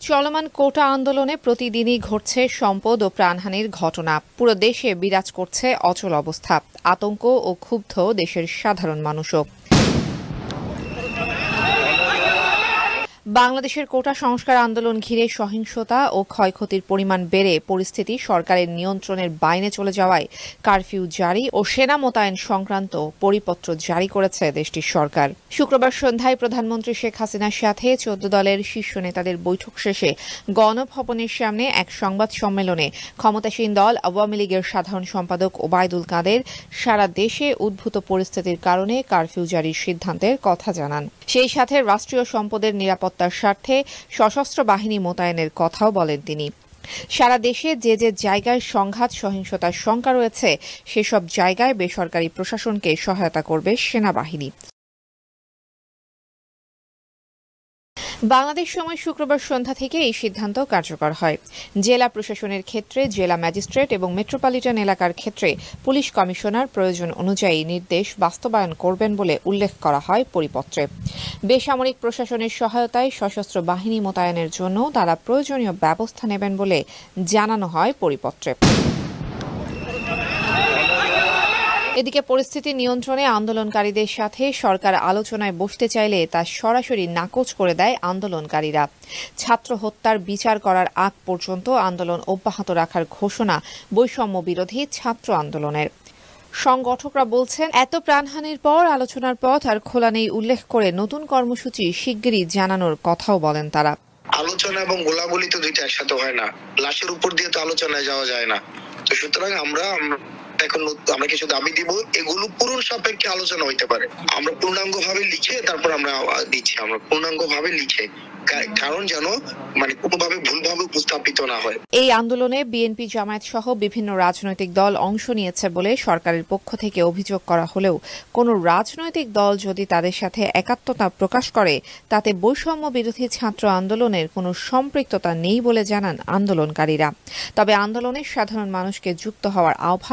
চলমান কোটা আন্দোলনে প্রতিদিনই ঘটছে সম্পদ ও প্রাণহানির ঘটনা। পুরো দেশে বিরাজ করছে অচল অবস্থা, আতঙ্ক ও ক্ষুব্ধ দেশের সাধারণ মানুষও। বাংলাদেশের কোটা সংস্কার আন্দোলন ঘিরে সহিংসতা ও ক্ষয়ক্ষতির পরিমাণ বেড়ে পরিস্থিতি সরকারের নিয়ন্ত্রণের বাইরে চলে যাওয়ায় কারফিউ জারি ও সেনা মোতায়েন সংক্রান্ত পরিপত্র জারি করেছে দেশটির সরকার। শুক্রবার সন্ধ্যায় প্রধানমন্ত্রী শেখ হাসিনার সাথে 14 দলের শীর্ষ নেতাদের বৈঠক শেষে গণভবনের সামনে এক সংবাদ সম্মেলনে ক্ষমতাসীন দল আওয়ামী লীগের সাধারণ সম্পাদক ওবায়দুল কাদের সারা দেশে উদ্ভূত পরিস্থিতির কারণে কারফিউ জারির সিদ্ধান্তের কথা জানান। সেই সাথে রাষ্ট্রীয় সম্পদের নিরাপত্তার স্বার্থে সশস্ত্র বাহিনী মোতায়েনের কথাও বলেন তিনি। সারা দেশে যে যে জায়গায় সংঘাত সহিংসতার শঙ্কা রয়েছে সেসব জায়গায় বেসরকারি প্রশাসনকে সহায়তা করবে সেনাবাহিনী। বাংলাদেশ সময় শুক্রবার সন্ধ্যা থেকে এই সিদ্ধান্ত কার্যকর হয়। জেলা প্রশাসনের ক্ষেত্রে জেলা ম্যাজিস্ট্রেট এবং মেট্রোপলিটন এলাকার ক্ষেত্রে পুলিশ কমিশনার প্রয়োজন অনুযায়ী নির্দেশ বাস্তবায়ন করবেন বলে উল্লেখ করা হয় পরিপত্রে। বেসামরিক প্রশাসনের সহায়তায় সশস্ত্র বাহিনী মোতায়েনের জন্য তারা প্রয়োজনীয় ব্যবস্থা নেবেন বলে জানানো হয় পরিপত্রে। এদিকে পরিস্থিতি নিয়ন্ত্রণে আন্দোলনকারীদের সাথে সরকার আলোচনায় বসতে চাইলে তা সরাসরি নাকচ করে দেয় আন্দোলনকারীরা। ছাত্র হত্যার বিচার করার আগ পর্যন্ত আন্দোলন অব্যাহত রাখার ঘোষণা বৈষম্য বিরোধী ছাত্র আন্দোলনের। সংগঠকরা বলছেন, এত প্রাণহানির পর আলোচনার পথ আর খোলা নেই উল্লেখ করে নতুন কর্মসূচি শিগগিরই জানানোর কথাও বলেন তারা। আলোচনা এবং গোলাগুলি তো দুইটা একসাথে হয় না, লাশের উপর দিয়ে তো আলোচনায় যাওয়া যায় না। তো সুতরাং আমরা কিছু দাবি দিব, এগুলো পূরণ সাপেক্ষে আলোচনা হইতে পারে। আমরা পূর্ণাঙ্গ ভাবে লিখে তারপর আমরা দিচ্ছি, আমরা পূর্ণাঙ্গ ভাবে লিখে, কারণ যেন কোনোভাবে ভুলভাবে উপস্থাপিত না হয়। এই আন্দোলনে বিএনপি জামায়াত সহ বিভিন্ন রাজনৈতিক দল অংশ নিয়েছে বলে সরকারের পক্ষ থেকে অভিযোগ করা হলেও কোনো রাজনৈতিক দল যদি তাদের সাথে একাত্মতা প্রকাশ করে তাতে বৈষম্য বিরোধী ছাত্র আন্দোলনের কোনো সম্পৃক্ততা নেই বলে জানান আন্দোলনকারীরা। তবে আন্দোলনে সাধারণ মানুষকে যুক্ত হওয়ার আহ্বান